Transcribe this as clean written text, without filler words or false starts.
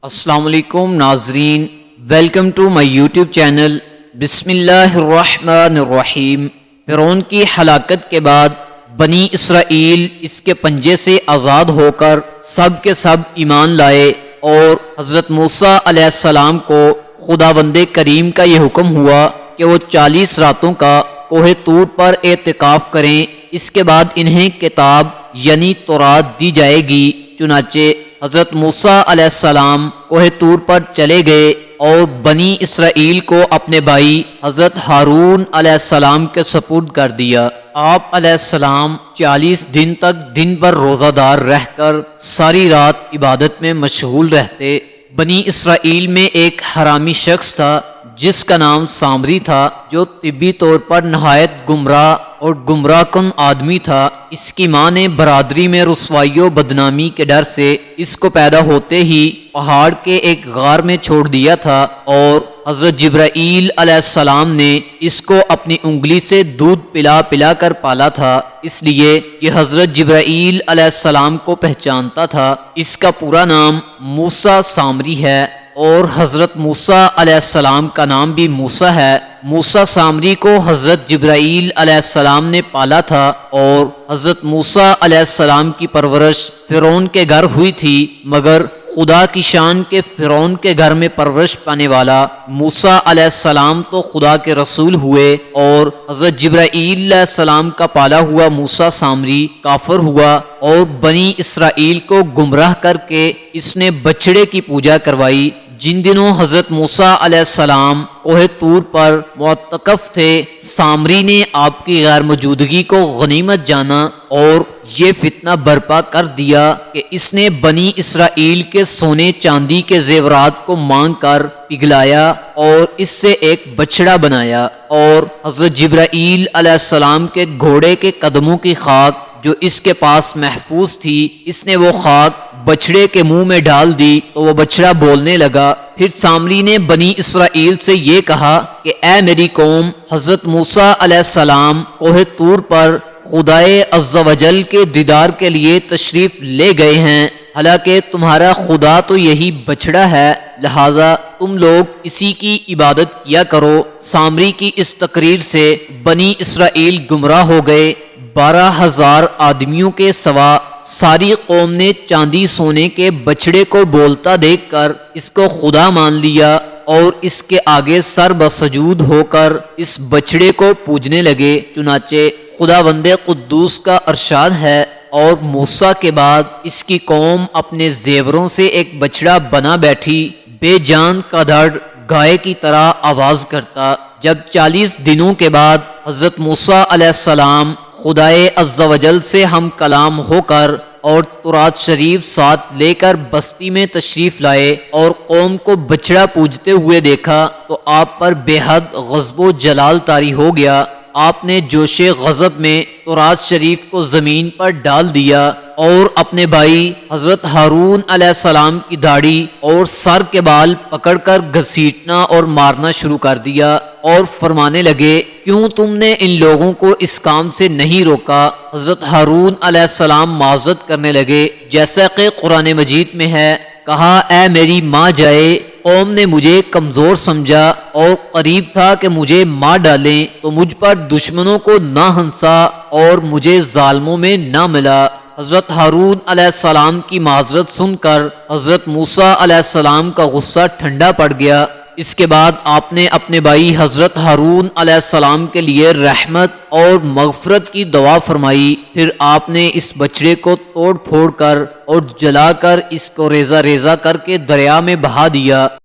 السلام علیکم ناظرین، welcome to my YouTube channel. بسم اللہ الرحمن الرحیم۔ فرعون کی ہلاکت کے بعد بنی اسرائیل اس کے پنجے سے آزاد ہو کر سب کے سب ایمان لائے، اور حضرت موسیٰ علیہ السلام کو خداوند کریم کا یہ حکم ہوا کہ وہ 40 راتوں کا کوہ طور پر اعتکاف کریں، اس کے بعد انہیں کتاب یعنی تورات دی جائے گی۔ چنانچہ حضرت موسیٰ علیہ السلام کوہ طور پر چلے گئے اور بنی اسرائیل کو اپنے بھائی حضرت ہارون علیہ السلام کے سپرد کر دیا۔ آپ علیہ السلام 40 دن تک دن بھر روزہ دار رہ کر ساری رات عبادت میں مشغول رہتے۔ بنی اسرائیل میں ایک حرامی شخص تھا جس کا نام سامری تھا، جو طبی طور پر نہایت گمراہ اور گمراہ کن آدمی تھا۔ اس کی ماں نے برادری میں رسوائی و بدنامی کے ڈر سے اس کو پیدا ہوتے ہی پہاڑ کے ایک غار میں چھوڑ دیا تھا، اور حضرت جبرائیل علیہ السلام نے اس کو اپنی انگلی سے دودھ پلا پلا کر پالا تھا، اس لیے یہ حضرت جبرائیل علیہ السلام کو پہچانتا تھا۔ اس کا پورا نام موسیٰ سامری ہے، اور حضرت موسیٰ علیہ السلام کا نام بھی موسیٰ ہے۔ موسیٰ سامری کو حضرت جبرائیل علیہ السلام نے پالا تھا، اور حضرت موسیٰ علیہ السلام کی پرورش فرعون کے گھر ہوئی تھی، مگر خدا کی شان کے فرعون کے گھر میں پرورش پانے والا موسیٰ علیہ السلام تو خدا کے رسول ہوئے، اور حضرت جبرائیل علیہ السلام کا پالا ہوا موسیٰ سامری کافر ہوا، اور بنی اسرائیل کو گمراہ کر کے اس نے بچڑے کی پوجا کروائی۔ جن دنوں حضرت موسیٰ علیہ السلام کوہ طور پر معتکف تھے، سامری نے آپ کی غیر موجودگی کو غنیمت جانا اور یہ فتنہ برپا کر دیا کہ اس نے بنی اسرائیل کے سونے چاندی کے زیورات کو مانگ کر پگھلایا اور اس سے ایک بچڑا بنایا، اور حضرت جبرائیل علیہ السلام کے گھوڑے کے قدموں کی خاک جو اس کے پاس محفوظ تھی، اس نے وہ خاک بچڑے کے منہ میں ڈال دی تو وہ بچڑا بولنے لگا۔ پھر سامری نے بنی اسرائیل سے یہ کہا کہ اے میری قوم، حضرت موسیٰ علیہ السلام کوہ طور پر خدائے عز و جل کے دیدار کے لیے تشریف لے گئے ہیں، حالانکہ تمہارا خدا تو یہی بچڑا ہے، لہذا تم لوگ اسی کی عبادت کیا کرو۔ سامری کی اس تقریر سے بنی اسرائیل گمراہ ہو گئے۔ 12,000 آدمیوں کے سوا ساری قوم نے چاندی سونے کے بچڑے کو بولتا دیکھ کر اس کو خدا مان لیا، اور اس کے آگے سر بسجود ہو کر اس بچڑے کو پوجنے لگے۔ چنانچہ خداوند قدوس کا ارشاد ہے، اور موسیٰ کے بعد اس کی قوم اپنے زیوروں سے ایک بچڑا بنا بیٹھی، بے جان کا دھڑ گائے کی طرح آواز کرتا۔ جب 40 دنوں کے بعد حضرت موسیٰ علیہ السلام خدائے عز و جل سے ہم کلام ہو کر اور تورات شریف ساتھ لے کر بستی میں تشریف لائے اور قوم کو بچڑا پوجتے ہوئے دیکھا تو آپ پر بے حد غضب و جلال طاری ہو گیا۔ آپ نے جوش غضب میں تورات شریف کو زمین پر ڈال دیا، اور اپنے بھائی حضرت ہارون علیہ السلام کی داڑھی اور سر کے بال پکڑ کر گھسیٹنا اور مارنا شروع کر دیا، اور فرمانے لگے کیوں تم نے ان لوگوں کو اس کام سے نہیں روکا؟ حضرت ہارون علیہ السلام معذرت کرنے لگے، جیسا کہ قرآن مجید میں ہے، کہا اے میری ماں جائے، قوم نے مجھے کمزور سمجھا اور قریب تھا کہ مجھے مار ڈالیں، تو مجھ پر دشمنوں کو نہ ہنسا اور مجھے ظالموں میں نہ ملا۔ حضرت ہارون علیہ السلام کی معذرت سن کر حضرت موسیٰ علیہ السلام کا غصہ ٹھنڈا پڑ گیا۔ اس کے بعد آپ نے اپنے بھائی حضرت ہارون علیہ السلام کے لیے رحمت اور مغفرت کی دعا فرمائی۔ پھر آپ نے اس بچڑے کو توڑ پھوڑ کر اور جلا کر اس کو ریزہ ریزہ کر کے دریا میں بہا دیا۔